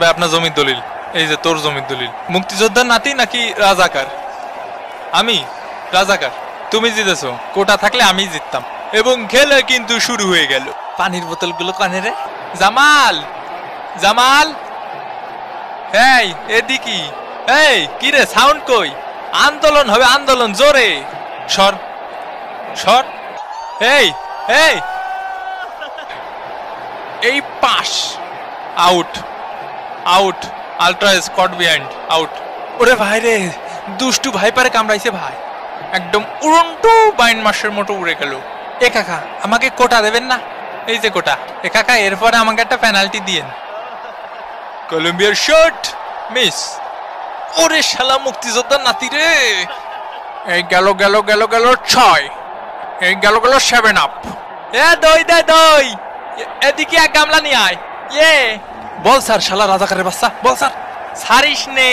ভাই আপনার জমির দলিল, এই যে তোর জমির দলিল। মুক্তিযোদ্ধার নাতি নাকি রাজাকার? আমি রাজাকার। তুমি জিতেছো, কোটা থাকলে আমি জিততাম। এবং খেলা কিন্তু শুরু হয়ে গেল। পানির বোতলগুলো কানে রে। জামাল, জামাল, এই এদিকে। এই কি রে, সাউন্ড কই? আন্দোলন হবে, আন্দোলন, জোরে সর সর। এই এই এই pass, out out, ultra Scott behind, out. ওরে ভাই রে, দুষ্টু ভাইপারে কামড়াইছে ভাই, একদম উড়ন্টু বাইন মাসের মতো উড়ে গেল। এ কাকা আমাকে কোটা দেবেন না? এই যে কোটা। এ কাকা এরপরে আমাকে একটা পেনাল্টি দিয়েন। কলম্বিয়ার শট মিস। ওরে শালা মুক্তিযোদ্ধার নাতি রে। এই গেল গেল গেল গেল 6, এই গেল গেল 7 আপ। এ দই দে দই, এদিকে এক গামলা নিয়ে আয়। ইয়ে বল স্যার, শালা রাজাকারের বাচ্চা, বল স্যার। ছাড়িস নে।